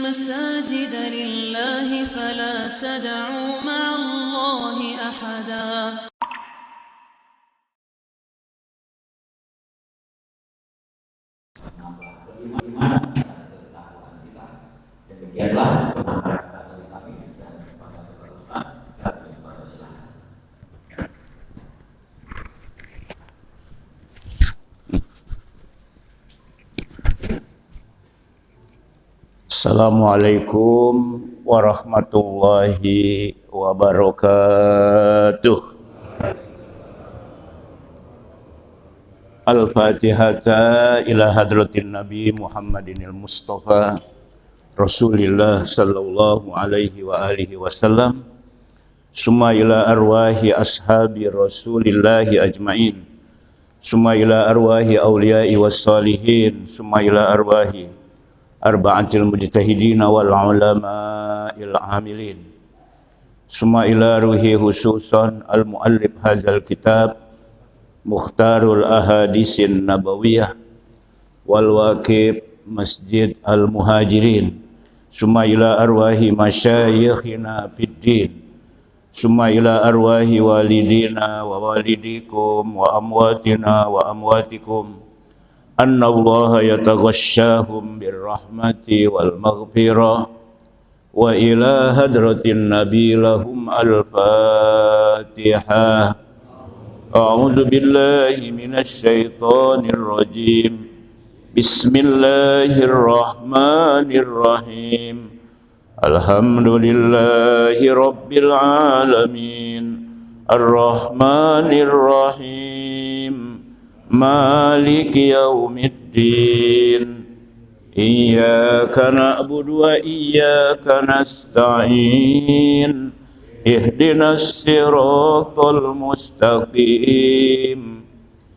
المساجد لله فلا تدعوا مع الله أحدا. Assalamualaikum warahmatullahi wabarakatuh. Al-Fatihata ila hadratin Nabi Muhammadinil Mustafa Rasulillah sallallahu alaihi wa alihi wasallam. Summa ila arwahi ashabi Rasulillahi ajmain. Summa ila arwahi awliyai wassalihin. Summa ila arwahi arba'atil mujtahidina wal ulama'il amilin. Summa ila ruhi khususan al-muallif hadzal kitab Mukhtarul Ahadisin Nabawiyah wal waqib Masjid Al-Muhajirin. Summa ila arwahi masyayikhina fid din. Summa ila arwahi walidina wa walidikum wa amwatina wa amwatikum. Anna Allah yataghashshahum birrahmati wal maghfirah wa ila hadratin nabi lahum al-fatihah. A'udzu billahi minasy syaithanir rajim. Bismillahirrahmanirrahim. Alhamdulillahi rabbil alamin. Ar-Rahmanir Rahim. Maliki yaumiddin. Iyyaka na'budu wa iyyaka nasta'in. Ihdinas siratal mustaqim.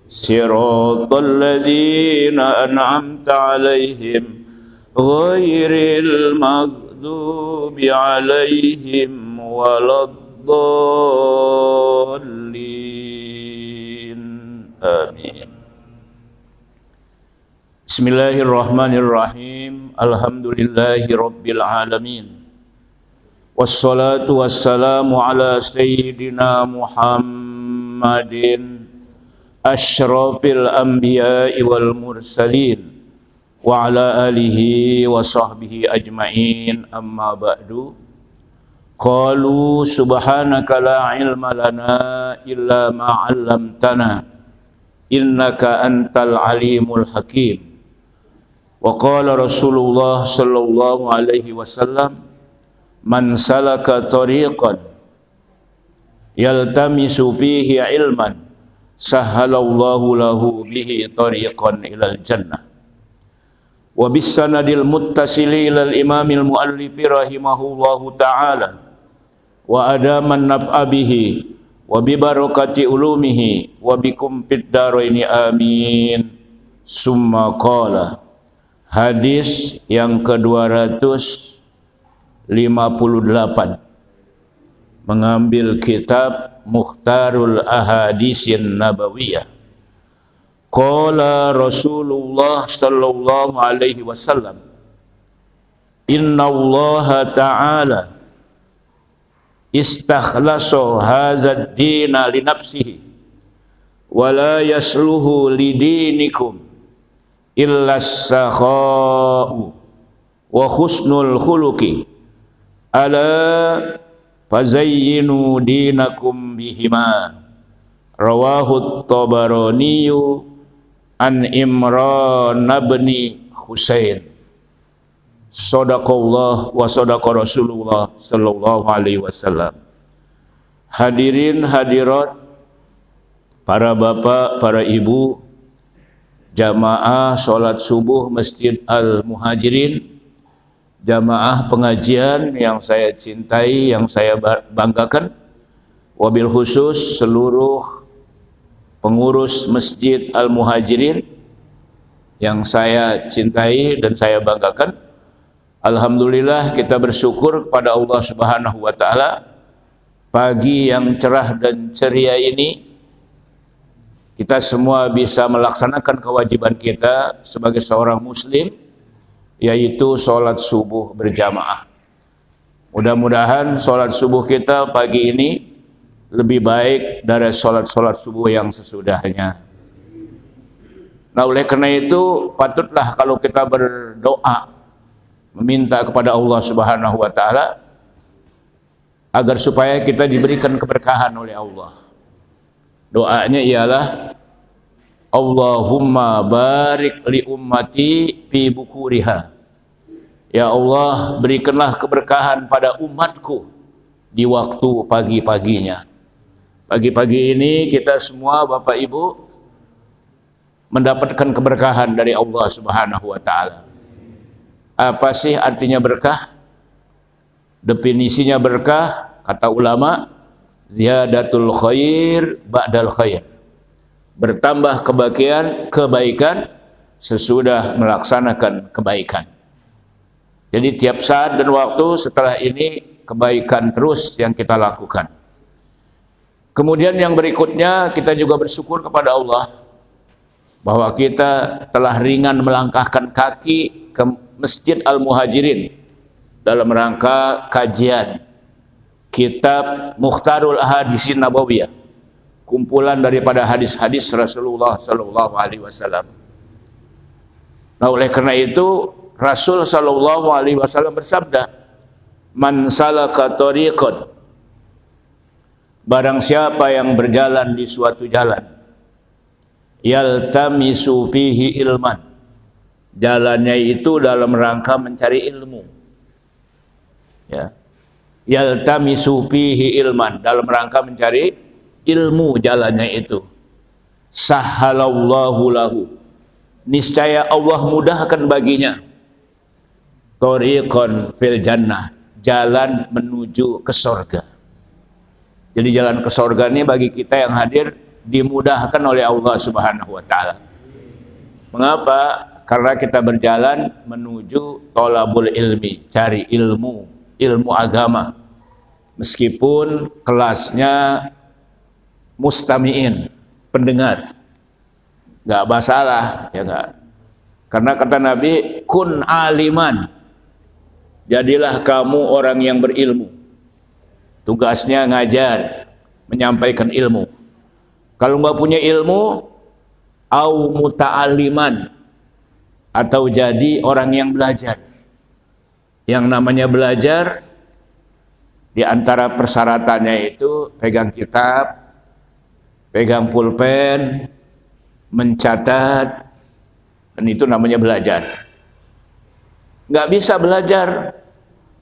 Siratal ladzina an'amta 'alaihim ghairil maghdubi 'alaihim waladdallin. Amin. Bismillahirrahmanirrahim. Alhamdulillahi rabbil alamin. Wassalatu wassalamu ala sayyidina Muhammadin asyrafil anbiya'i wal mursalin wa ala alihi wa sahbihi ajma'in. Amma ba'du. Qalu subhanaka la ilma lana illa ma 'allamtana innaka antal alimul hakim. Wa qala Rasulullah sallallahu alaihi wasallam, man salaka tariqan yaltamisu fihi ilman sahhalallahu lahu bihi tariqan ilal jannah. Wa bis sanadil muttasili ilal imamil muallifi rahimahullahu ta'ala wa adaman naf'a bihi wa bi barakati ulumihi wa bikum fid daraini amin. Summa qala. Hadis yang ke-258 mengambil kitab Mukhtarul Ahadisin Nabawiyah. Qala Rasulullah sallallahu alaihi wasallam, inna Allah ta'ala istakhlasa hadzal dina li nafsihi wa la yasluhu li dinikum illa as-sakha'u wa husnul khuluqi ala fazayyinu dinakum bihima. Rawahu at-Tabarani an Imran bin Husain. Sadaqallah wa sadaqa Rasulullah sallallahu alaihi wasallam. Hadirin hadirat, para bapak, para ibu, jamaah salat subuh Masjid Al-Muhajirin, jamaah pengajian yang saya cintai, yang saya banggakan, wabil khusus seluruh pengurus Masjid Al-Muhajirin yang saya cintai dan saya banggakan. Alhamdulillah, kita bersyukur kepada Allah Subhanahu wa taala, pagi yang cerah dan ceria ini kita semua bisa melaksanakan kewajiban kita sebagai seorang muslim, yaitu sholat subuh berjamaah. Mudah-mudahan sholat subuh kita pagi ini lebih baik dari sholat subuh yang sesudahnya. Nah, oleh karena itu patutlah kalau kita berdoa meminta kepada Allah Subhanahu wa taala agar supaya kita diberikan keberkahan oleh Allah. Doanya ialah Allahumma barik li ummati fi bukuriha. Ya Allah, berikanlah keberkahan pada umatku di waktu pagi-paginya. Pagi-pagi ini kita semua Bapak Ibu mendapatkan keberkahan dari Allah Subhanahu wa taala. Apa sih artinya berkah? Definisinya berkah, kata ulama, ziyadatul khair ba'dal khair. Bertambah kebaikan sesudah melaksanakan kebaikan. Jadi tiap saat dan waktu setelah ini kebaikan terus yang kita lakukan. Kemudian yang berikutnya kita juga bersyukur kepada Allah bahwa kita telah ringan melangkahkan kaki ke Masjid Al-Muhajirin dalam rangka kajian kitab Mukhtarul Ahaditsin Nabawiyah, kumpulan daripada hadis-hadis Rasulullah sallallahu alaihi wasallam. Nah, oleh karena itu Rasul sallallahu alaihi wasallam bersabda, "Man salaka tariqan," barang siapa yang berjalan di suatu jalan, yaltamisu fihi ilman, jalannya itu dalam rangka mencari ilmu. Ya. Yaltamisu fihi ilman, dalam rangka mencari ilmu jalannya itu. Sahhalallahu lahu, niscaya Allah mudahkan baginya tariqan fil jannah, jalan menuju ke surga. Jadi jalan ke surga ini bagi kita yang hadir dimudahkan oleh Allah Subhanahu wa taala. Mengapa? Karena kita berjalan menuju thalabul ilmi, cari ilmu agama. Meskipun kelasnya mustami'in, pendengar. Enggak masalah, ya enggak. Karena kata Nabi, kun aliman. Jadilah kamu orang yang berilmu. Tugasnya ngajar, menyampaikan ilmu. Kalau nggak punya ilmu, au muta'alliman, atau jadi orang yang belajar. Yang namanya belajar, di antara persyaratannya itu pegang kitab, pegang pulpen, mencatat, dan itu namanya belajar. Nggak bisa belajar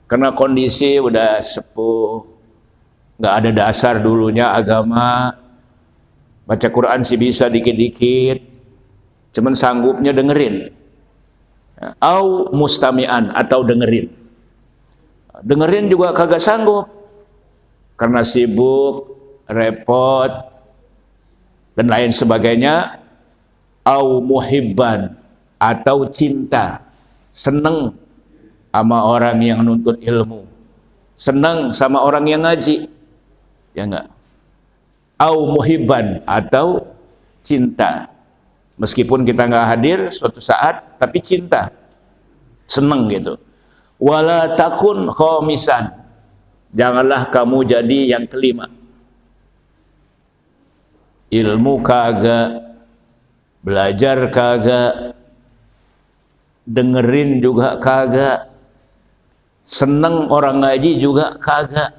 karena kondisi udah sepuh, nggak ada dasar dulunya agama. Baca Quran sih bisa dikit-dikit, cuman sanggupnya dengerin. Au mustami'an, atau dengerin. Dengerin juga kagak sanggup karena sibuk, repot, dan lain sebagainya. Au muhibban, atau cinta, seneng sama orang yang nuntut ilmu, senang sama orang yang ngaji, ya enggak? Au muhibban, atau cinta, meskipun kita nggak hadir suatu saat, tapi cinta, senang gitu. Wala takun khamisan, janganlah kamu jadi yang kelima. Ilmu kagak, belajar kagak, dengerin juga kagak, seneng orang ngaji juga kagak.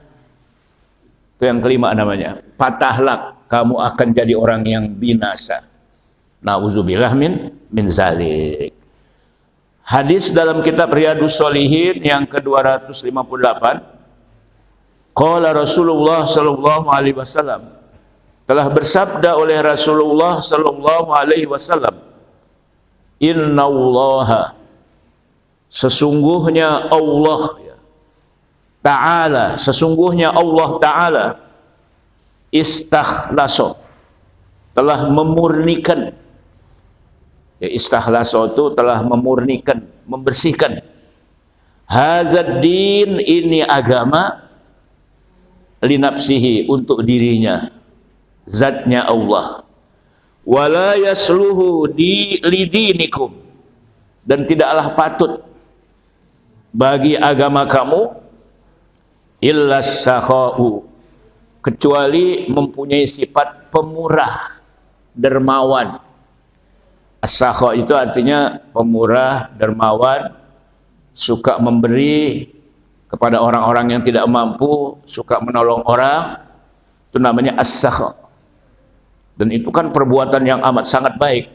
Itu yang kelima namanya, patahlak, kamu akan jadi orang yang binasa. Nauzubillah min zalik. Hadis dalam kitab Riyadhus Shalihin yang ke-258, qala Rasulullah sallallahu alaihi wasallam, telah bersabda oleh Rasulullah sallallahu alaihi wasallam, innallaha, sesungguhnya Allah Ta'ala, sesungguhnya Allah Ta'ala istakhlaso, telah memurnikan. Ya, istakhlaso itu telah memurnikan, membersihkan. Hazad din, ini agama, linapsihi, untuk dirinya, zatnya Allah. Wala yasluhu lidinikum, dan tidaklah patut bagi agama kamu illa sakha'u, kecuali mempunyai sifat pemurah, dermawan. As-sakha itu artinya pemurah, dermawan, suka memberi kepada orang-orang yang tidak mampu, suka menolong orang, itu namanya as-sakha. Dan itu kan perbuatan yang amat sangat baik.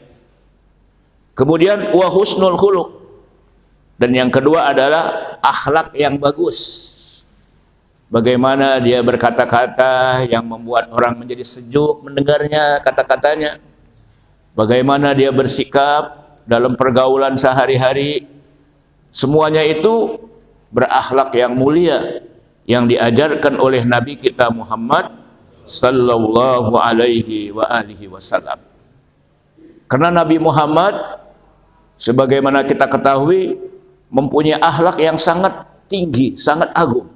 Kemudian wa husnul khuluq, dan yang kedua adalah akhlak yang bagus. Bagaimana dia berkata-kata yang membuat orang menjadi sejuk mendengarnya kata-katanya. Bagaimana dia bersikap dalam pergaulan sehari-hari. Semuanya itu berakhlak yang mulia yang diajarkan oleh Nabi kita Muhammad sallallahu alaihi wa alihi wasallam. Karena Nabi Muhammad sebagaimana kita ketahui mempunyai akhlak yang sangat tinggi, sangat agung.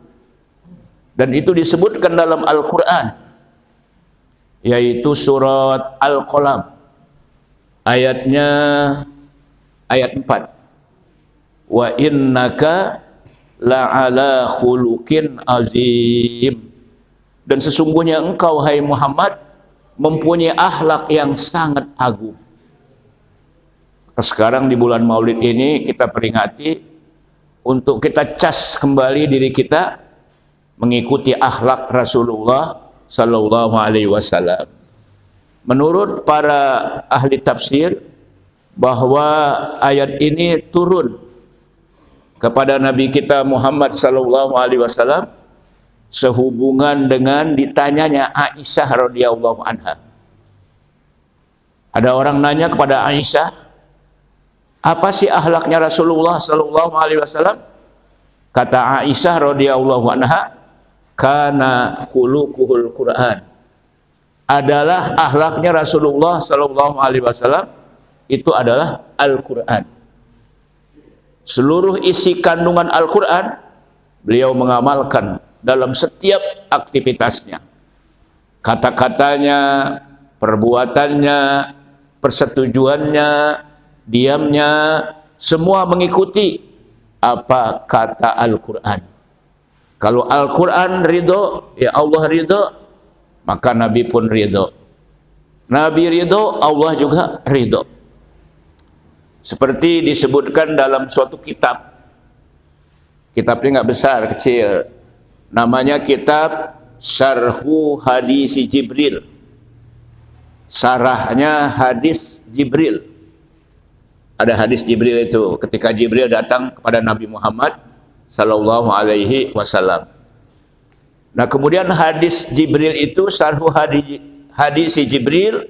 Dan itu disebutkan dalam Al-Quran, yaitu surat Al-Qalam, ayatnya ayat 4. Wa innaka la'ala khuluqin azim. Dan sesungguhnya engkau, hai Muhammad, mempunyai akhlak yang sangat agung. Sekarang di bulan Maulid ini kita peringati untuk kita cas kembali diri kita mengikuti akhlak Rasulullah sallallahu alaihi wasallam. Menurut para ahli tafsir bahwa ayat ini turun kepada Nabi kita Muhammad sallallahu alaihi wasallam sehubungan dengan ditanyanya Aisyah radhiyallahu anha. Ada orang nanya kepada Aisyah, apa sih akhlaknya Rasulullah sallallahu alaihi wasallam? Kata Aisyah radhiyallahu anha, kana khuluquhul Quran. Adalah akhlaknya Rasulullah sallallahu alaihi wasallam itu adalah Al-Quran. Seluruh isi kandungan Al-Quran beliau mengamalkan dalam setiap aktivitasnya. Kata-katanya, perbuatannya, persetujuannya, diamnya, semua mengikuti apa kata Al-Quran. Kalau Al-Quran ridho, ya Allah ridho, maka Nabi pun ridho. Nabi ridho, Allah juga ridho. Seperti disebutkan dalam suatu kitab. Kitabnya nggak besar, kecil. Namanya kitab Syarhu Hadis Jibril. Sarahnya hadis Jibril. Ada hadis Jibril itu ketika Jibril datang kepada Nabi Muhammad sallallahu alaihi wasallam. Nah, kemudian hadis Jibril itu Syarhu Hadis Jibril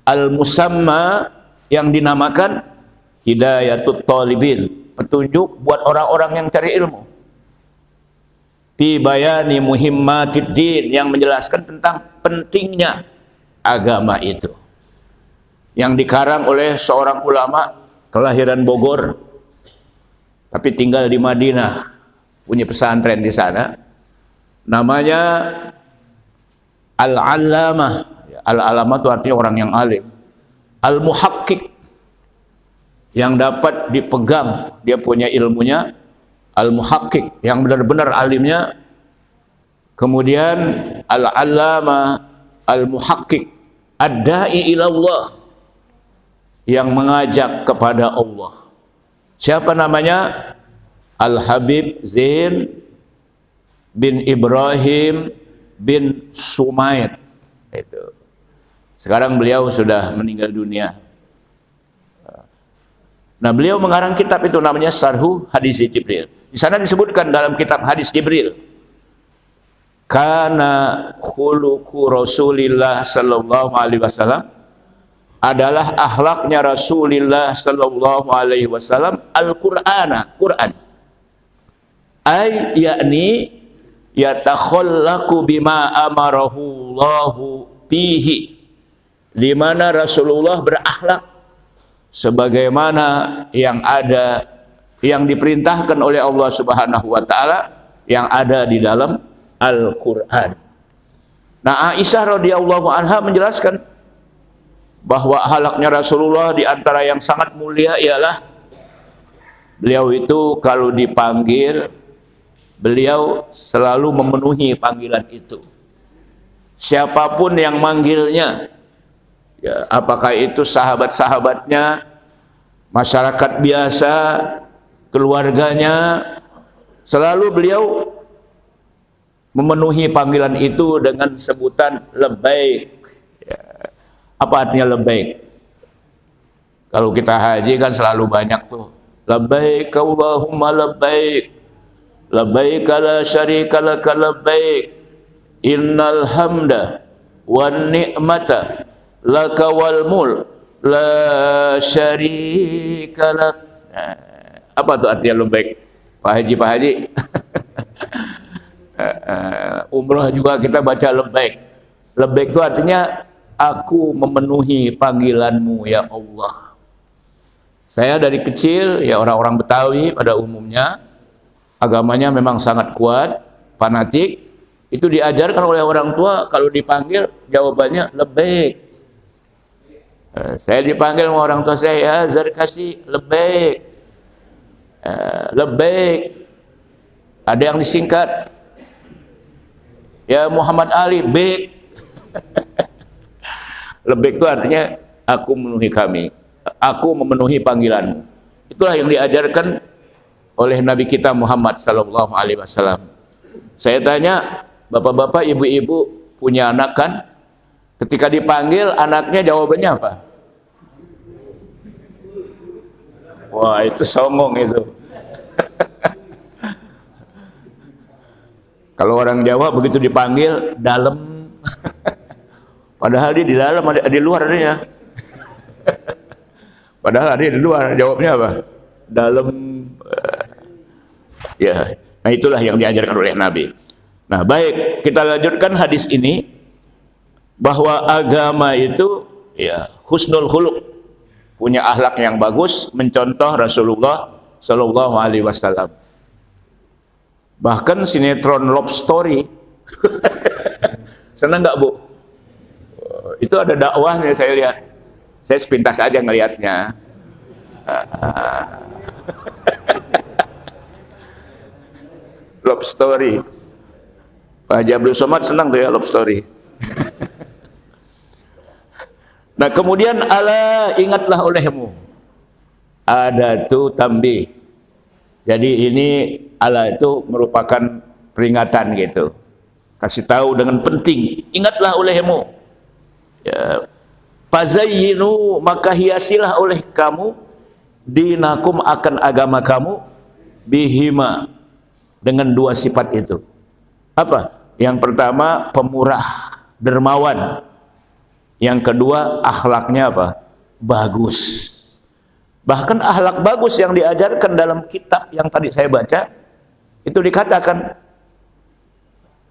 al-musamma yang dinamakan Hidayatut Talibin, petunjuk buat orang-orang yang cari ilmu. Fi bayani muhimmatid din, yang menjelaskan tentang pentingnya agama itu. Yang dikarang oleh seorang ulama kelahiran Bogor tapi tinggal di Madinah, punya pesantren di sana. Namanya Al-Allamah. Al-Allamah itu artinya orang yang alim. Al-Muhakkik, yang dapat dipegang, dia punya ilmunya. Al-Muhakkik, yang benar-benar alimnya. Kemudian Al-Allamah, Al-Muhakkik, ad-da'i ilallah, yang mengajak kepada Allah. Siapa namanya? Al-Habib Zain bin Ibrahim bin Sumaid. Itu. Sekarang beliau sudah meninggal dunia. Nah, beliau mengarang kitab itu namanya Syarhu Hadis Jibril. Di sana disebutkan dalam kitab Hadis Jibril, kana khuluqu Rasulillah sallallahu alaihi wasallam, adalah akhlaknya Rasulullah sallallahu alaihi wasallam Al-Qur'ana, Quran. Ay yakni yatakhallaqu bima amarahu Allahu bihi, di mana Rasulullah berakhlak sebagaimana yang ada, yang diperintahkan oleh Allah Subhanahu wa taala, yang ada di dalam Al-Qur'an. Nah, Aisyah radhiyallahu anha menjelaskan bahwa akhlaknya Rasulullah di antara yang sangat mulia ialah Beliau itu kalau dipanggil, beliau selalu memenuhi panggilan itu. Siapapun yang manggilnya, ya, apakah itu sahabat-sahabatnya, masyarakat biasa, keluarganya, selalu beliau memenuhi panggilan itu dengan sebutan labbaik. Ya. Apa artinya labbaik? Kalau kita haji kan selalu banyak tuh, labbaik Allahumma labbaik, labbaik la syarika laka labbaik, innal hamda wan ni'mata laka wal mulk la syarika lak. Apa tuh artinya labbaik? Pak Haji umrah juga kita baca labbaik. Labbaik itu artinya aku memenuhi panggilanmu ya Allah. Saya dari kecil, ya orang-orang Betawi pada umumnya agamanya memang sangat kuat, fanatik. Itu diajarkan oleh orang tua, kalau dipanggil jawabannya labbaik. Saya dipanggil sama orang tua saya, ya Zarkasi, labbaik. Labbaik. Ada yang disingkat, ya Muhammad Ali, baik. Labbaik itu artinya aku memenuhi kami, aku memenuhi panggilanmu. Itulah yang diajarkan oleh Nabi kita Muhammad sallallahu alaihi wasallam. Saya tanya, bapak-bapak, ibu-ibu punya anak kan? Ketika dipanggil anaknya jawabannya apa? Wah, itu songong itu. Kalau orang Jawa begitu dipanggil dalam, padahal dia di dalam, ada di luar adanya. Padahal ada di luar, jawabnya apa? Dalam. Ya, nah itulah yang diajarkan oleh Nabi. Nah, baik, kita lanjutkan hadis ini, bahwa agama itu ya husnul khuluq, punya akhlak yang bagus, mencontoh Rasulullah Shallallahu Alaihi Wasallam. Bahkan sinetron Love Story, senang nggak Bu? Itu ada dakwahnya, saya lihat. Saya sepintas aja ngelihatnya. Love Story. Pak Haji Abdul Somad senang tuh ya Love Story. Nah kemudian ala ingatlah olehmu. Ada tuh tambih. Jadi ini ala itu merupakan peringatan gitu. Kasih tahu dengan penting. Ingatlah olehmu. Ya. Fazayyinu, maka hiasilah oleh kamu dinakum, akan agama kamu, bihima, dengan dua sifat itu. Apa? Yang pertama pemurah, dermawan. Yang kedua akhlaknya apa? Bagus. Bahkan akhlak bagus yang diajarkan dalam kitab yang tadi saya baca itu dikatakan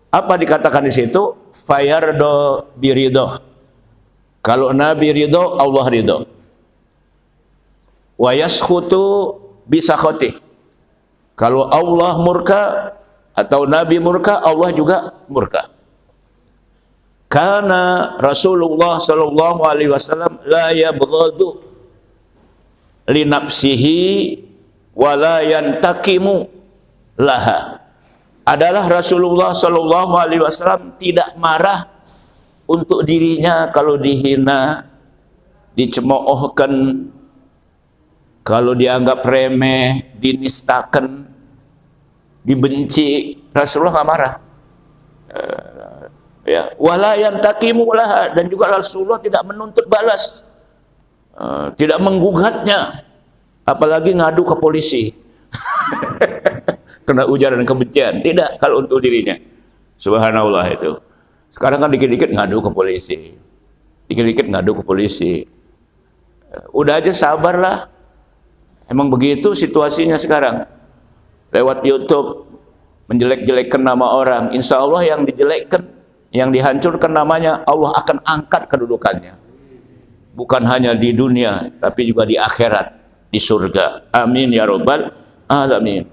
apa? Dikatakan di situ fayardo birido. Kalau Nabi ridho, Allah ridho. Wa yaskhutu bisakhotih. Kalau Allah murka atau Nabi murka, Allah juga murka. Karena Rasulullah sallallahu alaihi wasallam la yabghadu li nafsihi wa la yantakimu laha. Adalah Rasulullah sallallahu alaihi wasallam tidak marah untuk dirinya kalau dihina, dicemoohkan, kalau dianggap remeh, dinistakan, dibenci. Rasulullah nggak marah. Ya, wala yantakimu laha, dan juga Rasulullah tidak menuntut balas, tidak menggugatnya, apalagi ngadu ke polisi. Kena ujaran kebencian, tidak kalau untuk dirinya. Subhanallah itu. Sekarang kan dikit-dikit ngadu ke polisi, dikit-dikit ngadu ke polisi. Udah aja sabarlah. Emang begitu situasinya sekarang. Lewat YouTube menjelek-jelekkan nama orang, insya Allah yang dijelekkan, yang dihancurkan namanya, Allah akan angkat kedudukannya. Bukan hanya di dunia, tapi juga di akhirat, di surga. Amin ya rabbal alamin.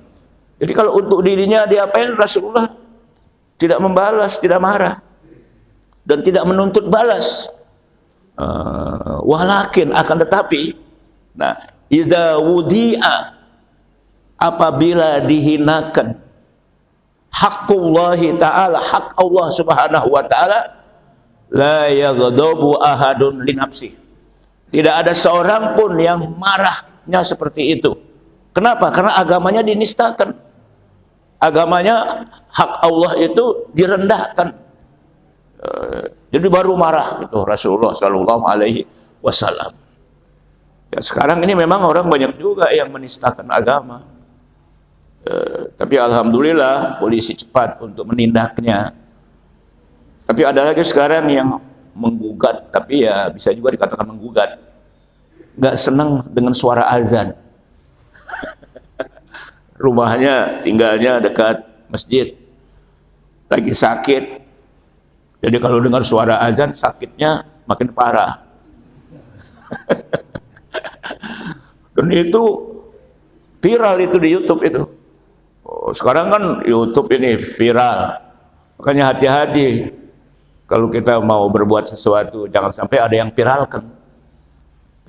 Jadi kalau untuk dirinya diapain, Rasulullah tidak membalas, tidak marah, dan tidak menuntut balas. Walakin, akan tetapi, nah, iza wudi'a, apabila dihinakan haqqullahi ta'ala, hak Allah subhanahu wa ta'ala, la yaghdabu ahadun li nafsihi. Tidak ada seorang pun yang marahnya seperti itu. Kenapa? Karena agamanya dinistakan. Agamanya, hak Allah itu direndahkan. Jadi baru marah itu Rasulullah Shallallahu Alaihi Wasallam. Ya, sekarang ini memang orang banyak juga yang menistakan agama. Tapi alhamdulillah polisi cepat untuk menindaknya. Tapi ada lagi sekarang yang menggugat, tapi ya bisa juga dikatakan menggugat. Nggak senang dengan suara azan. Rumahnya, tinggalnya dekat masjid. Lagi sakit. Jadi kalau dengar suara azan, sakitnya makin parah. Dan itu viral itu di YouTube itu. Sekarang kan YouTube ini viral. Makanya hati-hati. Kalau kita mau berbuat sesuatu, jangan sampai ada yang viralkan.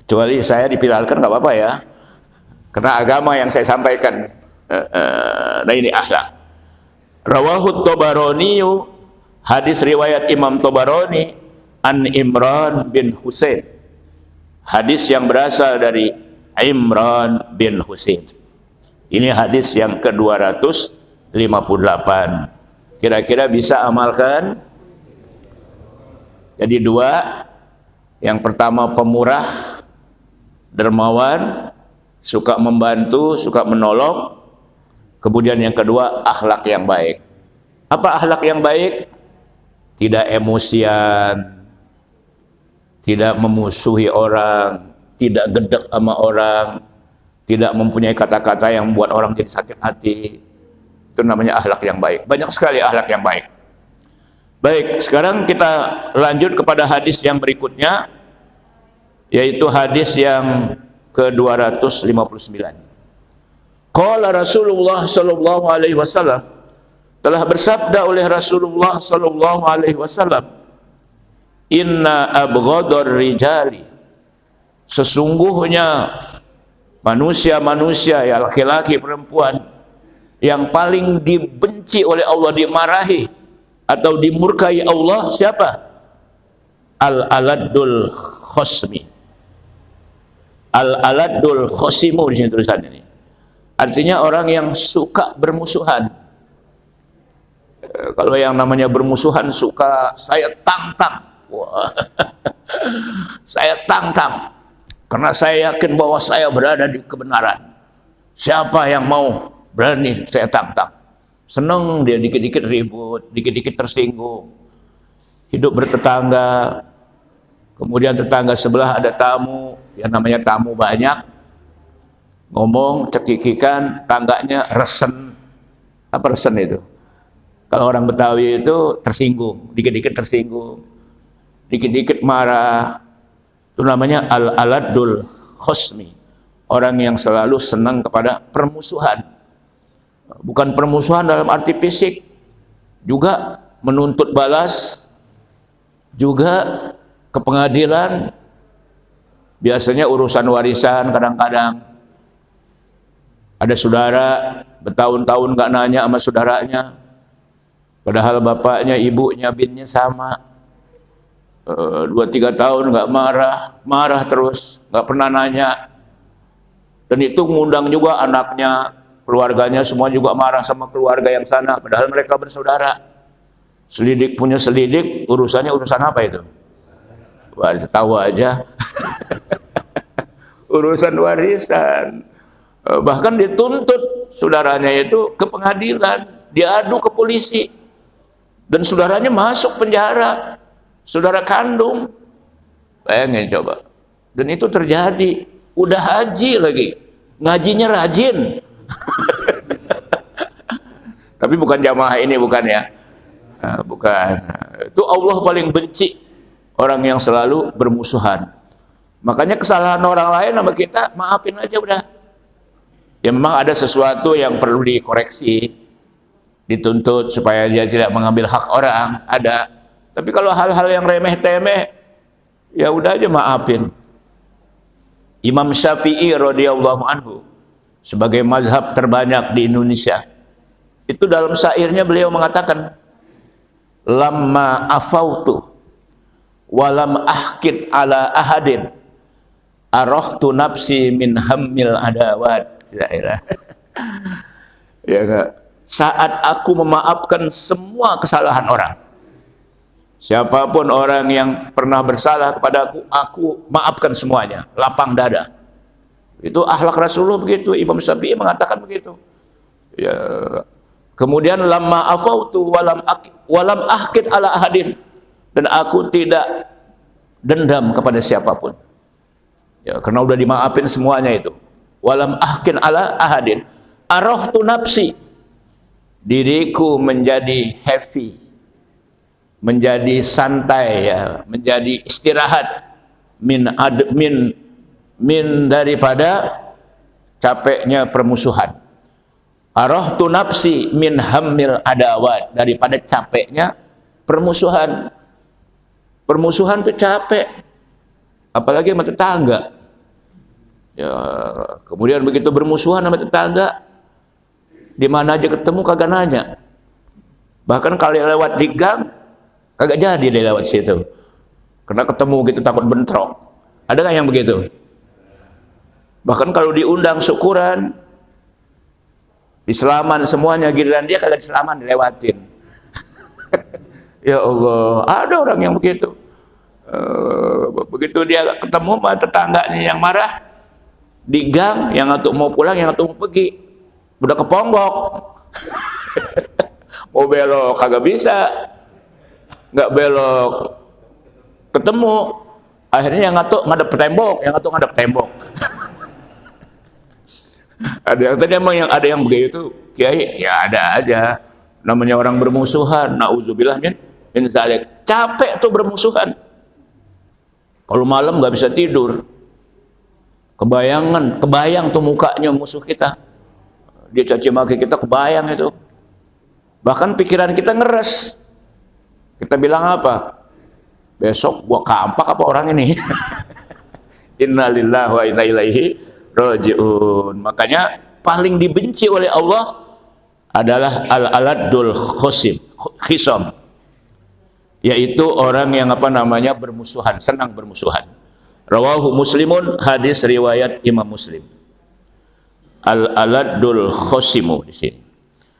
Kecuali saya dipiralkan nggak apa-apa ya. Karena agama yang saya sampaikan. Nah ini akhlak. Rawahu Tabarani, hadis riwayat Imam Tabarani an Imran bin Husain. Hadis yang berasal dari Imran bin Husain. Ini hadis yang ke-258. Kira-kira bisa amalkan? Jadi dua. Yang pertama pemurah, dermawan, suka membantu, suka menolong. Kemudian yang kedua, akhlak yang baik. Apa akhlak yang baik? Tidak emosian, tidak memusuhi orang, tidak gedek sama orang, tidak mempunyai kata-kata yang membuat orang jadi sakit hati. Itu namanya akhlak yang baik. Banyak sekali akhlak yang baik. Baik, sekarang kita lanjut kepada hadis yang berikutnya, yaitu hadis yang ke-259. Qala Rasulullah sallallahu alaihi wasallam, telah bersabda oleh Rasulullah sallallahu alaihi wasallam, inna abghadar rijali, sesungguhnya manusia-manusia ya, laki-laki perempuan yang paling dibenci oleh Allah, dimarahi atau dimurkai Allah, siapa? Al-aladul khosmi. Al-aladul khosimu di sini tulisan ini. Artinya orang yang suka bermusuhan. Kalau yang namanya bermusuhan suka saya tantang. Wah. Saya tantang. Karena saya yakin bahwa saya berada di kebenaran. Siapa yang mau berani saya tantang. Senang dia dikit-dikit ribut, dikit-dikit tersinggung. Hidup bertetangga. Kemudian tetangga sebelah ada tamu, yang namanya tamu banyak. Ngomong, cekikikan, tangganya resen. Apa resen itu? Kalau orang Betawi itu tersinggung, dikit-dikit tersinggung, dikit-dikit marah. Itu namanya al-aladul khosmi. Orang yang selalu senang kepada permusuhan. Bukan permusuhan dalam arti fisik, juga menuntut balas, juga ke pengadilan. Biasanya urusan warisan kadang-kadang. Ada saudara bertahun-tahun nggak nanya sama saudaranya, padahal bapaknya, ibunya, binnya sama. 2-3 tahun nggak marah terus, nggak pernah nanya. Dan itu ngundang juga anaknya, keluarganya semua juga marah sama keluarga yang sana, padahal mereka bersaudara. Selidik punya selidik, urusannya urusan apa itu? Wah, tahu aja. Urusan warisan. Bahkan dituntut saudaranya itu ke pengadilan, diadu ke polisi, dan saudaranya masuk penjara, saudara kandung. Bayangin coba. Dan itu terjadi. Udah haji lagi, ngajinya rajin. Tapi bukan jamaah ini, bukan ya. Nah, bukan. Itu Allah paling benci orang yang selalu bermusuhan. Makanya kesalahan orang lain sama kita, maafin aja udah. Ya memang ada sesuatu yang perlu dikoreksi, dituntut supaya dia tidak mengambil hak orang, ada. Tapi kalau hal-hal yang remeh-temeh, ya udah aja maafin. Imam Syafi'i radhiyallahu anhu, sebagai mazhab terbanyak di Indonesia. Itu dalam syairnya beliau mengatakan, lamma afautu walam ahkid ala ahadin arahtu nafsi min hammil adawat. Ya enggak? Saat aku memaafkan semua kesalahan orang, siapapun orang yang pernah bersalah kepada aku maafkan semuanya, lapang dada. Itu akhlak Rasulullah begitu. Imam Syafi'i mengatakan begitu. Ya. Kemudian lamma afautu walam ahkid ala ahadin, dan aku tidak dendam kepada siapapun. Ya, karena udah dimaafin semuanya itu. Walam ahkid ala ahadin arahtu nafsi, diriku menjadi happy, menjadi santai, ya, menjadi istirahat min daripada capeknya permusuhan. Arahtu nafsi min hammil adawat, daripada capeknya permusuhan. Permusuhan itu capek, apalagi sama tetangga. Ya, kemudian begitu bermusuhan sama tetangga, di mana aja ketemu kagak nanya. Bahkan kalau lewat di gang kagak jadi dia lewat situ, karena ketemu gitu takut bentrok. Ada nggak yang begitu? Bahkan kalau diundang syukuran, diselaman semuanya, giliran dia kagak diselaman, dilewatin. Ya Allah, ada orang yang begitu. Begitu dia ketemu sama tetangganya yang marah di gang, yang atau mau pulang, yang atau mau pergi, udah keponggok. Mau belok kagak bisa, nggak belok ketemu, akhirnya yang ngatuk ngadep tembok, yang ngatuk ngadep tembok. Ada yang tadi emang yang ada yang begitu, kiai, ya ada aja. Namanya orang bermusuhan, nauzubillah min zalik. Capek tuh bermusuhan. Kalau malam nggak bisa tidur, kebayang tuh mukanya musuh kita. Dia caci maki kita, kebayang itu. Bahkan pikiran kita ngeres. Kita bilang apa? Besok gua kampak apa orang ini? Innalillahi wa inna ilaihi raji'un. Makanya paling dibenci oleh Allah adalah al-aladul khisam, yaitu orang yang bermusuhan, senang bermusuhan. Rawahu Muslimun, hadis riwayat Imam Muslim. Al-aladul khosimu di sini.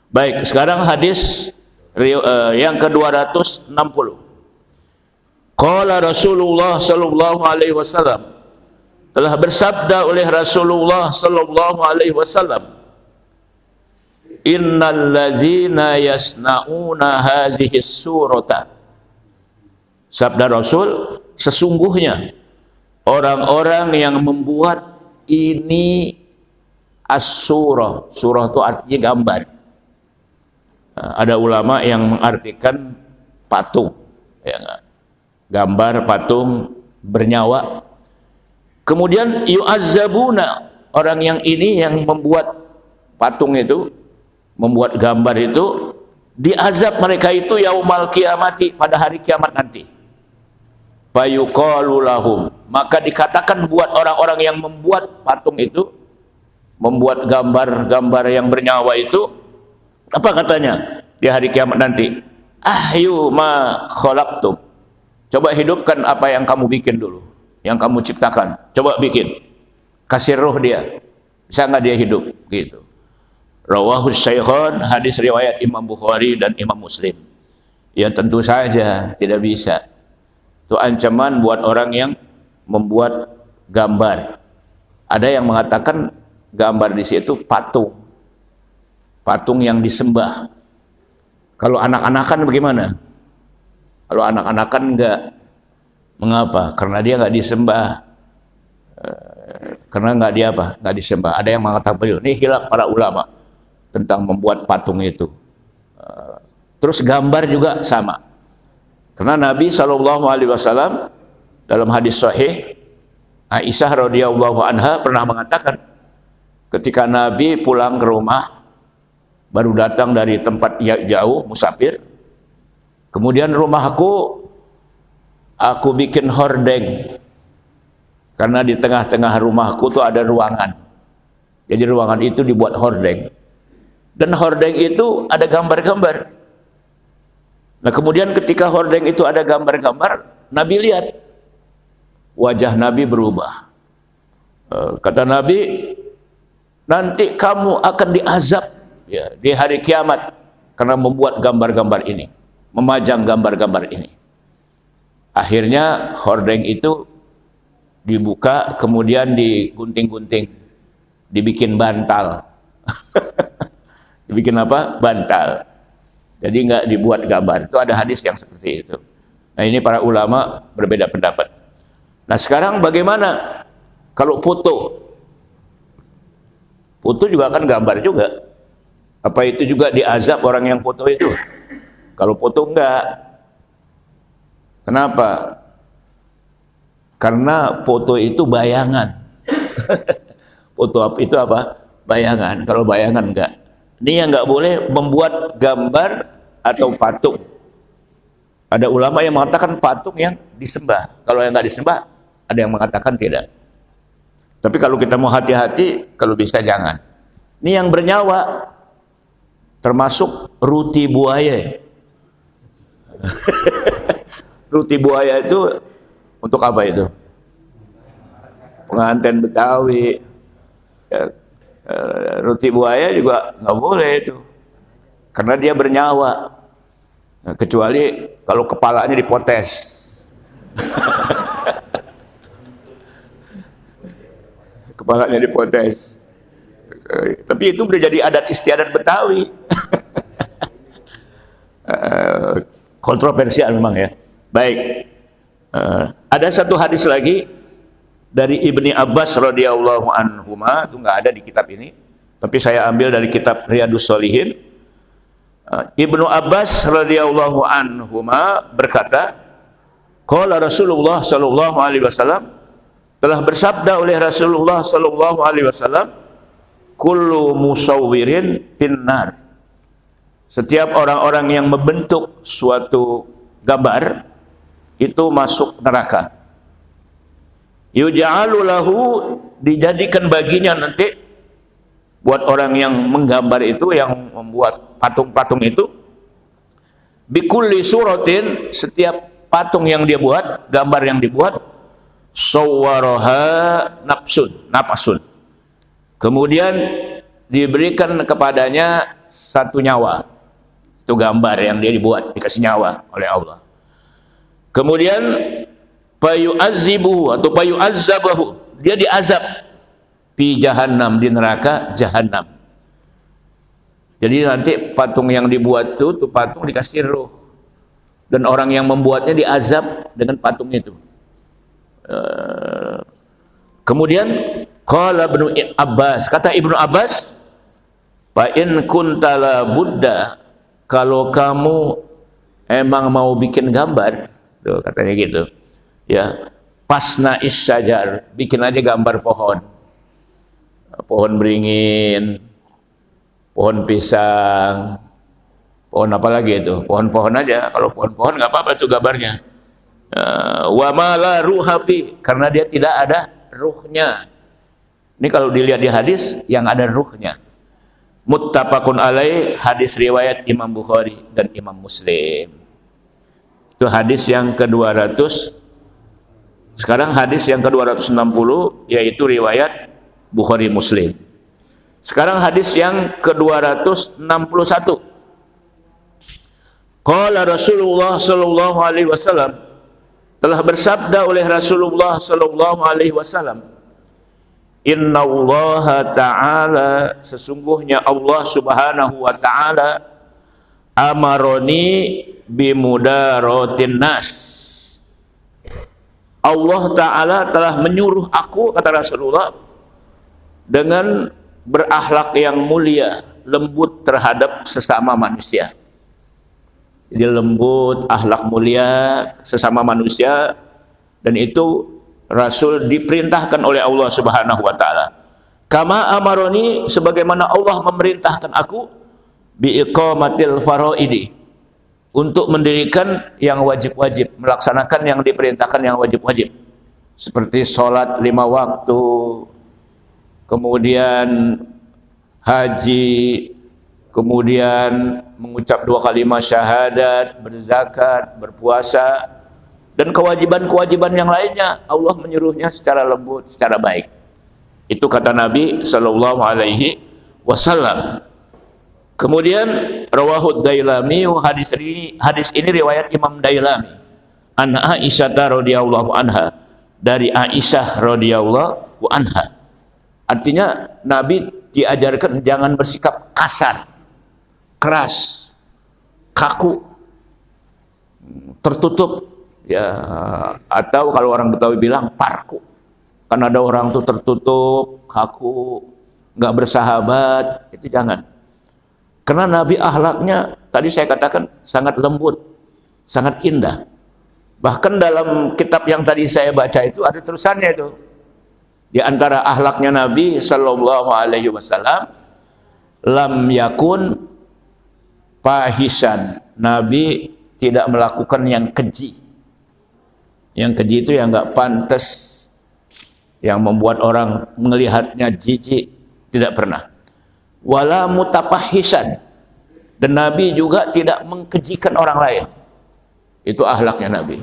Baik, sekarang hadis yang ke-260. Qala Rasulullah sallallahu alaihi wasallam, telah bersabda oleh Rasulullah sallallahu alaihi wasallam, innal ladzina yasnauna hazihi surata, sabda Rasul, sesungguhnya orang-orang yang membuat ini as-surah. Surah itu artinya gambar. Ada ulama yang mengartikan patung, ya, gambar patung bernyawa. Kemudian yu'azzabuna, orang yang ini yang membuat patung itu, membuat gambar itu, diazab mereka itu yaumal kiamati, pada hari kiamat nanti. Fayuqalu lahum, maka dikatakan buat orang-orang yang membuat patung itu, membuat gambar-gambar yang bernyawa itu, apa katanya di hari kiamat nanti? Ahyu ma khalaqtum, coba hidupkan apa yang kamu bikin dulu, yang kamu ciptakan, coba bikin, kasih roh dia, bisa nggak dia hidup? Gitu. Rawahu Syaikhan, hadis riwayat Imam Bukhari dan Imam Muslim. Ya tentu saja tidak bisa. Itu ancaman buat orang yang membuat gambar. Ada yang mengatakan gambar di situ patung, patung yang disembah. Kalau anak-anakan bagaimana? Kalau anak-anakan enggak. Mengapa? Karena dia nggak disembah. Karena nggak disembah. Ada yang mengatakan begitu. Ini hilaf para ulama tentang membuat patung itu. Terus gambar juga sama. Karena Nabi SAW dalam hadis sahih, Aisyah radhiyallahu anha pernah mengatakan, ketika Nabi pulang ke rumah, baru datang dari tempat jauh, musafir, kemudian rumahku, aku bikin hordeng, karena di tengah-tengah rumahku tuh ada ruangan. Jadi ruangan itu dibuat hordeng. Dan hordeng itu ada gambar-gambar. Nah kemudian ketika hordeng itu ada gambar-gambar, Nabi lihat wajah Nabi berubah. Kata Nabi, nanti kamu akan diazab ya, di hari kiamat karena membuat gambar-gambar ini, memajang gambar-gambar ini. Akhirnya hordeng itu dibuka, kemudian digunting-gunting, dibikin bantal. Dibikin apa? Bantal. Jadi nggak dibuat gambar. Itu ada hadis yang seperti itu. Nah ini para ulama berbeda pendapat. Nah sekarang bagaimana kalau foto? Foto juga kan gambar juga. Apa itu juga diazab orang yang foto itu? Kalau foto enggak. Kenapa? Karena foto itu bayangan. Foto itu apa? Bayangan. Kalau bayangan enggak. Ini yang enggak boleh membuat gambar atau patung. Ada ulama yang mengatakan patung yang disembah. Kalau yang enggak disembah, ada yang mengatakan tidak. Tapi kalau kita mau hati-hati, kalau bisa jangan. Ini yang bernyawa, termasuk ruti buaya. Ruti buaya itu untuk apa itu? Pengantin Betawi. Ya, ruti buaya juga nggak boleh itu, karena dia bernyawa. Nah, kecuali kalau kepalanya dipotes. Kepalanya dipotes. Tapi itu udah jadi adat istiadat Betawi. Kontroversial memang ya. Baik. Ada satu hadis lagi dari Ibni Abbas radhiyallahu anhuma, itu nggak ada di kitab ini, tapi saya ambil dari kitab Riyadhus Shalihin. Ibnu Abbas radhiyallahu anhuma berkata, qala Rasulullah sallallahu alaihi wasallam, telah bersabda oleh Rasulullah sallallahu alaihi wasallam, kullu musawwirin finnar. Setiap orang-orang yang membentuk suatu gambar itu masuk neraka. Yuja'alu lahu, dijadikan baginya nanti buat orang yang menggambar itu, yang membuat patung-patung itu, bikulli suratin, setiap patung yang dia buat, gambar yang dibuat, sawwaraha napasun. Kemudian diberikan kepadanya satu nyawa. Itu gambar yang dia dibuat, dikasih nyawa oleh Allah. Kemudian fayu'azzibuhu atau fayu'azzabahu, dia diazab di jahannam, di neraka jahannam. Jadi nanti patung yang dibuat itu patung dikasih ruh, dan orang yang membuatnya diazab dengan patung itu. Kemudian qala Ibnu Abbas, kata Ibnu Abbas, fa in kunta la budda, kalau kamu emang mau bikin gambar, tuh katanya gitu. Ya, pasna isyajar, bikin aja gambar pohon, pohon beringin, pohon pisang, pohon apa lagi itu, pohon-pohon aja. Kalau pohon-pohon nggak apa-apa tuh gambarnya. Wa ma la ruha fi, karena dia tidak ada ruhnya. Ini kalau dilihat di hadis yang ada ruhnya. Muttafaqun alaih, hadis riwayat Imam Bukhari dan Imam Muslim. Itu hadis yang ke-200. Sekarang hadis yang ke-260, yaitu riwayat Bukhari Muslim. Sekarang hadis yang ke-261. Qala Rasulullah sallallahu alaihi wasallam, telah bersabda oleh Rasulullah sallallahu alaihi wasallam, innallaha ta'ala, sesungguhnya Allah subhanahu wa ta'ala, amaroni bimudaratin nas, Allah Ta'ala telah menyuruh aku, kata Rasulullah, dengan berakhlak yang mulia, lembut terhadap sesama manusia. Jadi lembut, akhlak mulia sesama manusia, dan itu Rasul diperintahkan oleh Allah Subhanahu wa Ta'ala. Kama amaroni, sebagaimana Allah memerintahkan aku, biiqamatil faraidi, untuk mendirikan yang wajib-wajib, melaksanakan yang diperintahkan yang wajib-wajib, seperti sholat 5 waktu, kemudian haji, kemudian mengucap 2 kalimat syahadat, berzakat, berpuasa, dan kewajiban-kewajiban yang lainnya Allah menyuruhnya secara lembut, secara baik. Itu kata Nabi sallallahu alaihi wasallam. Kemudian rawahud Dailami, hadis ini riwayat Imam Dailami. An Aisyah radhiyallahu anha, dari Aisyah radhiyallahu anha. Artinya Nabi diajarkan jangan bersikap kasar, keras, kaku, tertutup, ya, atau kalau orang Betawi bilang parku. Kan ada orang tuh tertutup, kaku, nggak bersahabat, itu jangan. Karena Nabi akhlaknya tadi saya katakan sangat lembut, sangat indah. Bahkan dalam kitab yang tadi saya baca itu ada tulisannya itu. Di antara akhlaknya Nabi sallallahu alaihi wasallam, lam yakun fahisan. Nabi tidak melakukan yang keji. Yang keji itu yang nggak pantas, yang membuat orang melihatnya jijik, tidak pernah. Wala mutapahisan, dan Nabi juga tidak mengkejikan orang lain. Itu akhlaknya Nabi.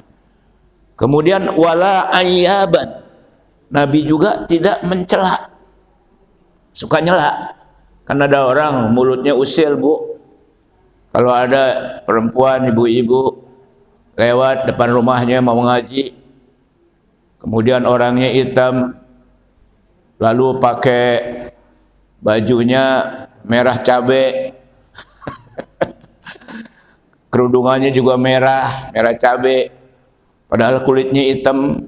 Kemudian wala ayyaban, Nabi juga tidak mencela. Suka nyela. Kan ada orang mulutnya usil, Bu. Kalau ada perempuan, ibu-ibu lewat depan rumahnya mau ngaji, kemudian orangnya hitam, lalu pakai bajunya merah cabe, kerudungannya juga merah cabe, padahal kulitnya hitam.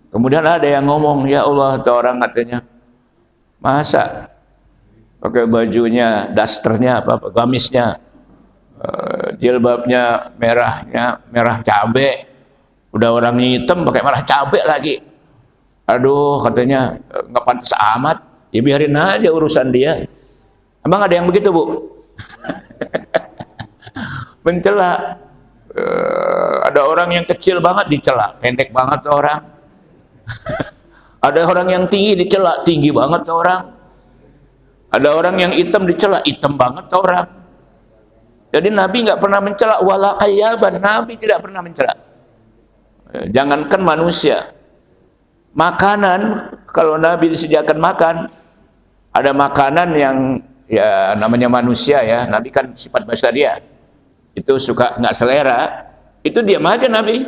Kemudian ada yang ngomong, ya Allah, atau orang katanya, masa pakai bajunya, dasternya, gamisnya, jilbabnya merah cabe, udah orangnya hitam pakai merah cabe lagi. Aduh, katanya nggak pantas amat. Ya biarin aja urusan dia. Emang ada yang begitu, Bu? Mencela. Ada orang yang kecil banget dicela, pendek banget orang. Ada orang yang tinggi dicela, tinggi banget orang. Ada orang yang hitam dicela, hitam banget orang. Jadi Nabi nggak pernah mencela, wala ayyaban, Nabi tidak pernah mencela. Jangankan manusia, makanan, kalau Nabi disediakan makan, ada makanan yang ya namanya manusia ya, Nabi kan sifat basaria, itu suka nggak selera, itu diam aja Nabi,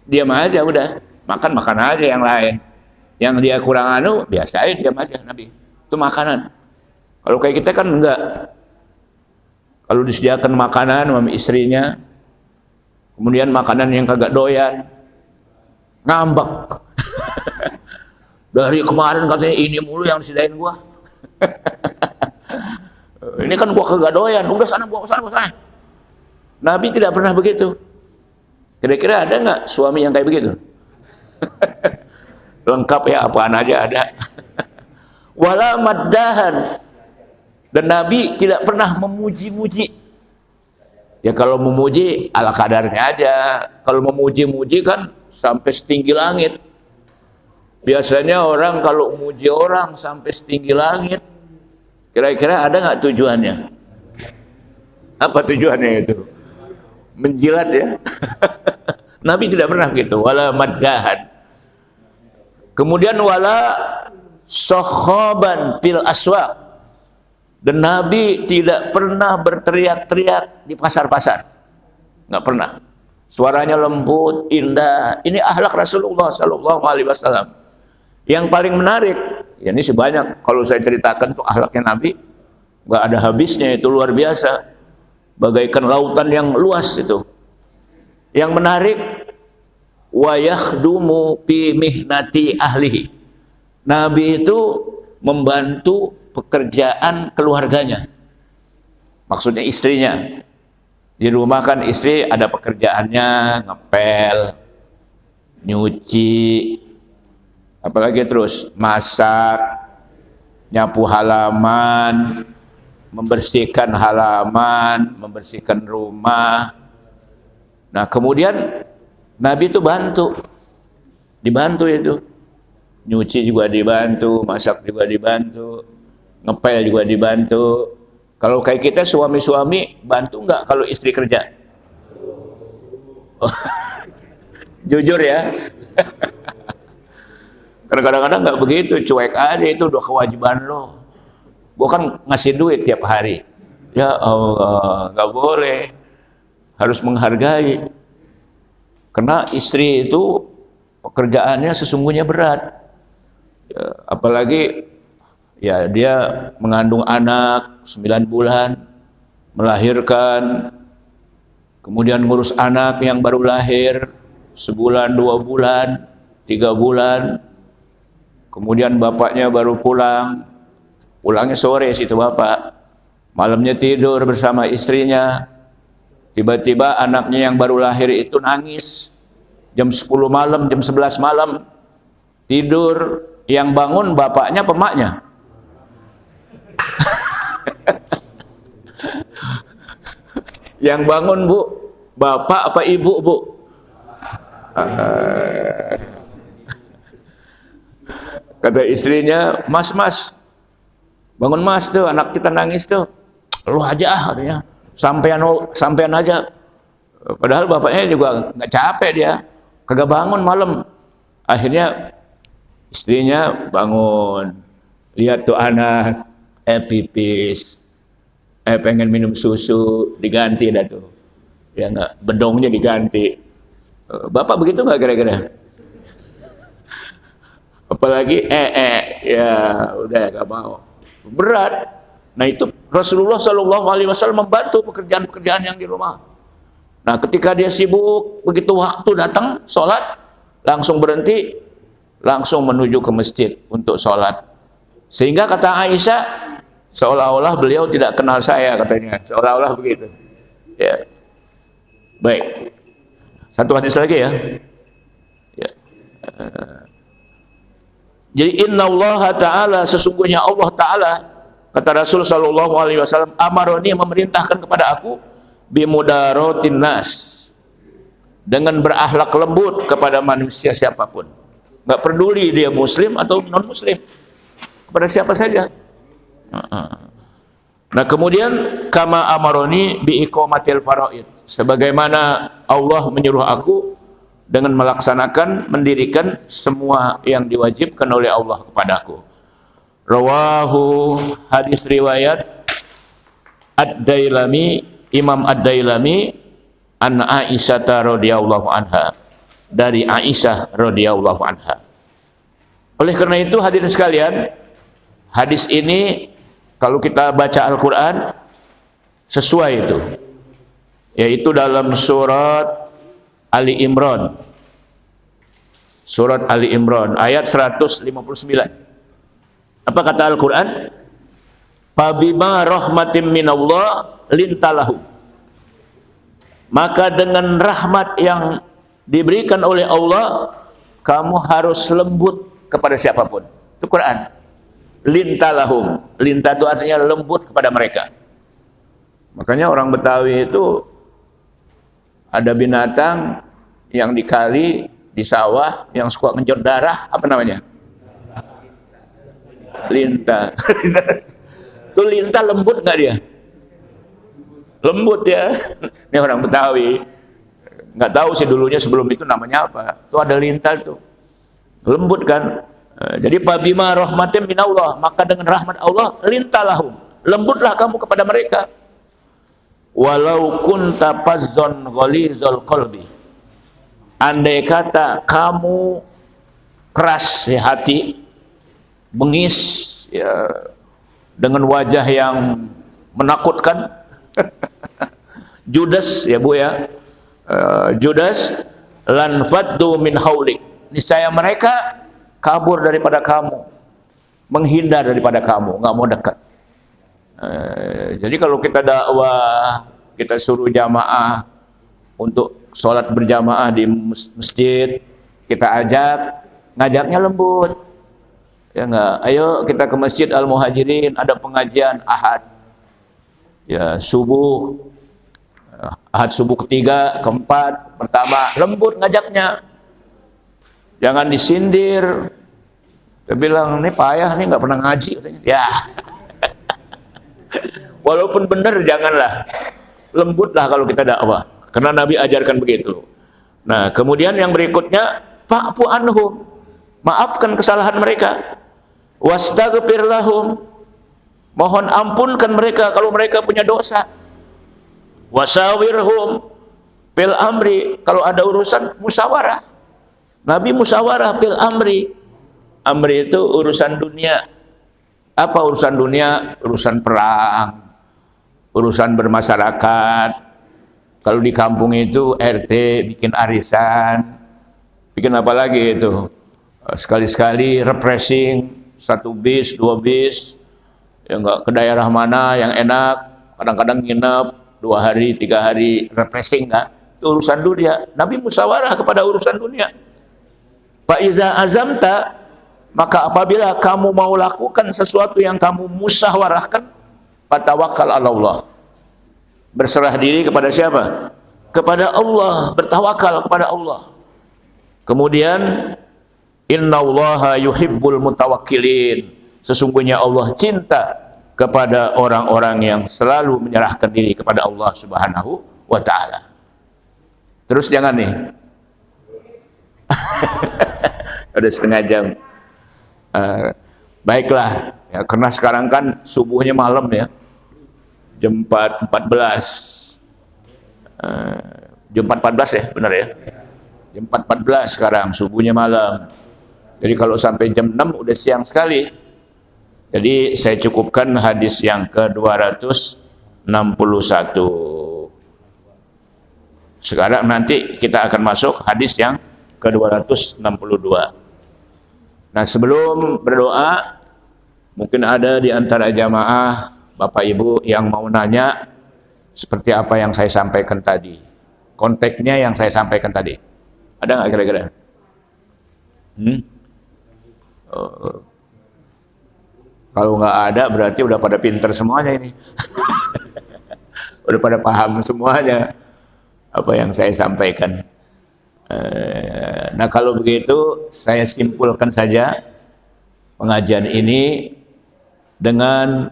diam aja udah, makan aja yang lain, yang dia kurang biasa aja diam aja Nabi, itu makanan. Kalau kayak kita kan enggak. Kalau disediakan makanan sama istrinya, kemudian makanan yang kagak doyan, ngambek. Dari kemarin katanya ini mulu yang disediain gua. Ini kan gua kagak doyan, udah sana gua sana. Nabi tidak pernah begitu. Kira-kira ada nggak suami yang kayak begitu? Lengkap ya, apaan aja ada. Wala maddahan. Dan Nabi tidak pernah memuji-muji. Ya kalau memuji ala kadarnya aja. Kalau memuji-muji kan sampai setinggi langit. Biasanya orang kalau memuji orang sampai setinggi langit, kira-kira ada nggak tujuannya? Apa tujuannya itu? Menjilat ya. Nabi tidak pernah gitu. Wala maddahan. Kemudian wala sokhoban fil aswaq. Dan Nabi tidak pernah berteriak-teriak di pasar-pasar. Nggak pernah. Suaranya lembut, indah. Ini akhlak Rasulullah sallallahu alaihi wasallam. Yang paling menarik, ya ini sebanyak kalau saya ceritakan tuh akhlaknya Nabi, nggak ada habisnya, itu luar biasa. Bagaikan lautan yang luas itu. Yang menarik, wa yakhdumu fi mihnati ahlihi. Nabi itu membantu pekerjaan keluarganya, maksudnya istrinya. Di rumah kan istri ada pekerjaannya, ngepel, nyuci, apalagi terus masak, nyapu halaman, membersihkan halaman, membersihkan rumah. Nah kemudian Nabi itu dibantu itu. nyuci juga dibantu, masak juga dibantu, ngepel juga dibantu. Kalau kayak kita suami-suami bantu nggak kalau istri kerja? Jujur ya. Karena kadang-kadang nggak begitu, cuek aja, itu udah kewajiban lo. Gua kan ngasih duit tiap hari. Ya Allah, nggak boleh. Harus menghargai. Karena istri itu pekerjaannya sesungguhnya berat. Ya, apalagi ya dia mengandung anak 9 bulan, melahirkan, kemudian ngurus anak yang baru lahir sebulan, 2 bulan, 3 bulan. Kemudian bapaknya baru pulang, pulangnya sore situ bapak, malamnya tidur bersama istrinya. Tiba-tiba anaknya yang baru lahir itu nangis, jam 10 malam, jam 11 malam, tidur, yang bangun bapaknya apa emaknya? Yang bangun bu, bapak apa ibu bu? Kata istrinya, mas, bangun mas tuh, anak kita nangis tuh. Lu aja katanya, sampean aja. Padahal bapaknya juga nggak capek dia, kagak bangun malam. Akhirnya istrinya bangun, lihat tuh anak, pipis, pengen minum susu, diganti dah tuh. Ya nggak, bedongnya diganti. Bapak begitu nggak kira-kira? Apalagi ya udah gak mau, berat. Nah itu Rasulullah Shallallahu Alaihi Wasallam membantu pekerjaan-pekerjaan yang di rumah. Nah ketika dia sibuk, begitu waktu datang sholat, langsung berhenti, langsung menuju ke masjid untuk sholat. Sehingga kata Aisyah, seolah-olah beliau tidak kenal saya, katanya, seolah-olah begitu. Ya, baik. Satu hadis lagi ya. Ya. Jadi innallaha ta'ala, sesungguhnya Allah ta'ala, kata Rasul sallallahu alaihi wasallam, amaroni, memerintahkan kepada aku, bimudaratin nas, dengan berakhlak lembut kepada manusia siapapun. Enggak peduli dia muslim atau non muslim, kepada siapa saja. Nah kemudian kama amaroni bi iqamatil faraid, sebagaimana Allah menyuruh aku dengan melaksanakan, mendirikan semua yang diwajibkan oleh Allah kepadaku. Rawahu, hadis riwayat Ad-Dailami, Imam Ad-Dailami, an Aisyah radhiyallahu anha, dari Aisyah radhiyallahu anha. Oleh karena itu hadirin sekalian, hadis ini kalau kita baca Al-Quran sesuai itu, yaitu dalam surat Ali Imran, surat Ali Imran ayat 159. Apa kata Al-Quran? Fabima rahmatim minallah lintalahu, maka dengan rahmat yang diberikan oleh Allah, kamu harus lembut kepada siapapun. Itu Quran. Lintalahum, linta itu artinya lembut kepada mereka. Makanya orang Betawi itu ada binatang yang di kali, di sawah, yang suka ngejar darah, apa namanya? Linta. Itu linta lembut nggak dia? Lembut ya. Ini orang Betawi. Nggak tahu sih dulunya sebelum itu namanya apa. Itu ada linta tuh. Lembut kan? Jadi fabima rahmatin minallah, maka dengan rahmat Allah, lintalahum, lembutlah kamu kepada mereka. Walau kunta fazzon ghalizal qalbi, andai kata kamu keras di hati, bengis ya, dengan wajah yang menakutkan, judes ya Bu ya, judes, lan faddu min haulik, niscaya mereka kabur daripada kamu, menghindar daripada kamu, nggak mau dekat. Jadi kalau kita dakwah, kita suruh jamaah untuk sholat berjamaah di masjid, kita ngajaknya lembut, ya nggak? Ayo kita ke masjid Al Muhajirin, ada pengajian Ahad, ya subuh, Ahad subuh ketiga, keempat, pertama, lembut ngajaknya, jangan disindir, Dia bilang, ini payah nih, nggak pernah ngaji katanya. Ya, walaupun benar janganlah, lembutlah kalau kita dakwah, karena Nabi ajarkan begitu. Nah, kemudian yang berikutnya, fa'fu anhum, maafkan kesalahan mereka, wastaghfir lahum, mohon ampunkan mereka kalau mereka punya dosa, wasawirhum fil amri, kalau ada urusan musyawarah. Nabi musyawarah fil amri. Amri itu urusan dunia. Apa urusan dunia? Urusan perang, urusan bermasyarakat. Kalau di kampung itu RT bikin arisan, bikin apa lagi itu? Sekali-sekali refreshing, 1 bis, 2 bis, ya enggak ke daerah mana yang enak, kadang-kadang nginep 2 hari, 3 hari, refreshing enggak? Itu urusan dunia. Nabi musyawarah kepada urusan dunia. Fa iza azamta, maka apabila kamu mau lakukan sesuatu yang kamu musyawarahkan, fatawakkal 'ala Allah. Berserah diri kepada siapa? Kepada Allah, bertawakal kepada Allah. Kemudian innallaha yuhibbul mutawakkilin. Sesungguhnya Allah cinta kepada orang-orang yang selalu menyerahkan diri kepada Allah Subhanahu wa taala. Terus jangan nih. Udah setengah jam. Baiklah, ya, karena sekarang kan subuhnya malam ya, jam 4.14, jam 4.14 ya, benar ya, jam 4.14 sekarang, subuhnya malam. Jadi kalau sampai jam 6 udah siang sekali. Jadi saya cukupkan hadis yang ke-261. Sekarang nanti kita akan masuk hadis yang ke-262. Nah, sebelum berdoa, mungkin ada di antara jamaah Bapak Ibu yang mau nanya seperti apa yang saya sampaikan tadi, konteksnya yang saya sampaikan tadi. Ada nggak kira-kira? Kalau nggak ada berarti udah pada pinter semuanya ini. Udah pada paham semuanya apa yang saya sampaikan. Nah, kalau begitu saya simpulkan saja pengajian ini dengan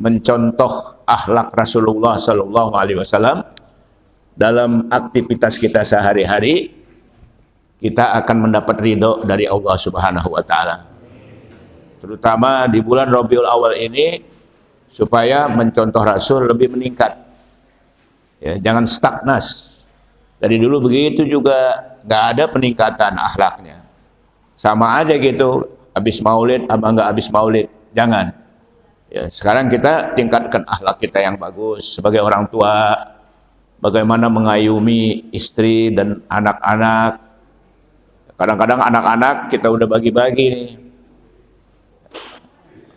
mencontoh akhlak Rasulullah Sallallahu Alaihi Wasallam dalam aktivitas kita sehari-hari. Kita akan mendapat ridho dari Allah Subhanahu Wa Taala. Terutama di bulan Rabiul Awal ini, supaya mencontoh Rasul lebih meningkat. Ya, jangan stagnas. Dari dulu begitu juga nggak ada peningkatan akhlaknya. Sama aja gitu, habis maulid apa nggak habis maulid, jangan. Ya, sekarang kita tingkatkan akhlak kita yang bagus sebagai orang tua, bagaimana mengayomi istri dan anak-anak. Kadang-kadang anak-anak kita udah bagi-bagi nih,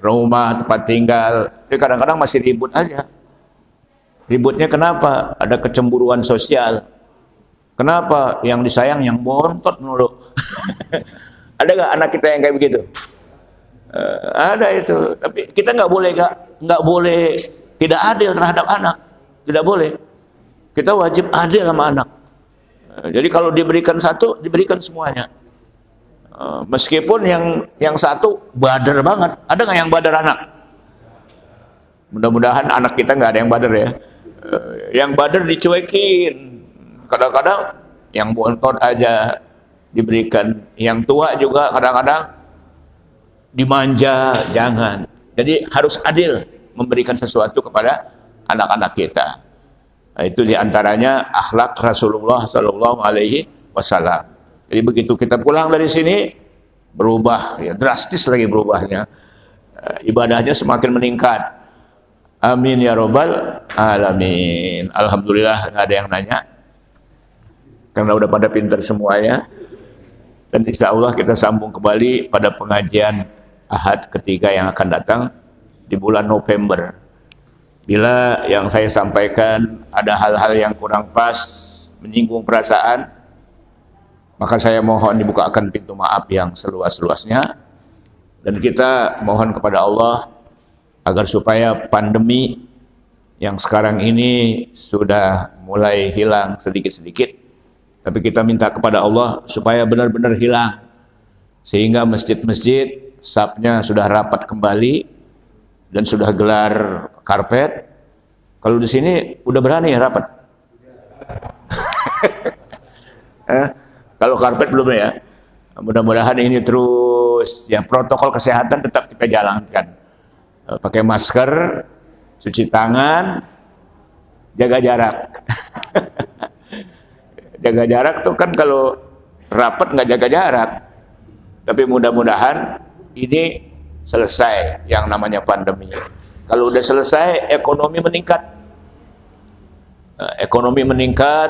rumah, tempat tinggal, tapi kadang-kadang masih ribut aja. Ributnya kenapa? Ada kecemburuan sosial. Kenapa? Yang disayang yang bontot mulu. Ada nggak anak kita yang kayak begitu? Ada itu. Tapi kita nggak boleh tidak adil terhadap anak. Tidak boleh. Kita wajib adil sama anak. Jadi kalau diberikan satu, diberikan semuanya. Meskipun yang satu badar banget. Ada nggak yang badar anak? Mudah-mudahan anak kita nggak ada yang badar ya. Yang badar dicuekin. Kadang-kadang yang bontot aja diberikan, yang tua juga kadang-kadang dimanja, jangan. Jadi harus adil memberikan sesuatu kepada anak-anak kita. Nah, itu diantaranya akhlak Rasulullah Sallallahu Alaihi Wasallam. Jadi begitu kita pulang dari sini berubah, ya drastis lagi berubahnya. Ibadahnya semakin meningkat. Amin ya robbal alamin. Alhamdulillah nggak ada yang nanya. Karena udah pada pinter semuanya. Dan insya Allah kita sambung kembali pada pengajian Ahad ketiga yang akan datang di bulan November. Bila yang saya sampaikan ada hal-hal yang kurang pas, menyinggung perasaan, maka saya mohon dibukakan pintu maaf yang seluas-luasnya. Dan kita mohon kepada Allah agar supaya pandemi yang sekarang ini sudah mulai hilang sedikit-sedikit, tapi kita minta kepada Allah supaya benar-benar hilang, sehingga masjid-masjid safnya sudah rapat kembali dan sudah gelar karpet. Kalau di sini udah berani rapat. Kalau karpet belum ya. Mudah-mudahan ini terus ya, protokol kesehatan tetap kita jalankan. Pakai masker, cuci tangan, jaga jarak. Jaga jarak tuh kan kalau rapat nggak jaga jarak. Tapi mudah-mudahan ini selesai yang namanya pandemi. Kalau udah selesai, ekonomi meningkat. Ekonomi meningkat,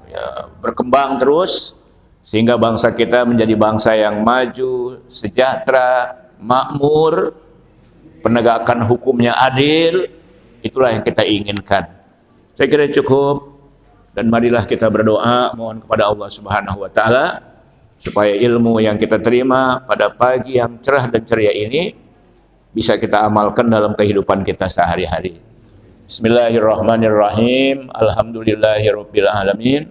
ya, berkembang terus, sehingga bangsa kita menjadi bangsa yang maju, sejahtera, makmur, penegakan hukumnya adil. Itulah yang kita inginkan. Saya kira cukup, dan marilah kita berdoa mohon kepada Allah Subhanahu wa taala supaya ilmu yang kita terima pada pagi yang cerah dan ceria ini bisa kita amalkan dalam kehidupan kita sehari-hari. Bismillahirrahmanirrahim. Alhamdulillahirabbil alamin.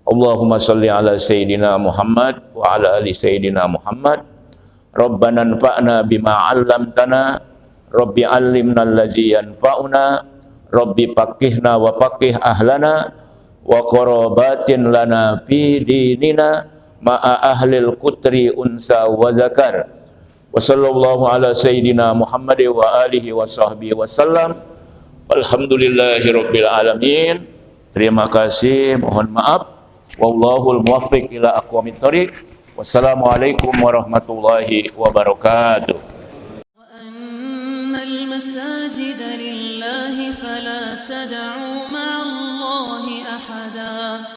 Allahumma shalli ala sayyidina Muhammad wa ala ali sayyidina Muhammad. Rabbana anfa'na bima 'allamtana, Rabbi 'allimna allazi yanfa'una, Rabbi faqihna wa faqih ahlana wa qarabatin lana fi dinina ma'a ahlil qutri unsa wa zakar. Wa sallallahu ala sayyidina Muhammad wa alihi wa sahbihi wasallam. Alhamdulillahirabbil alamin. Terima kasih, mohon maaf. Wallahul muwaffiq ila aqwamit thoriq. Wassalamualaikum warahmatullahi wabarakatuh. Wa annal masajida lillahi fala tad'u ma'allahi ahada.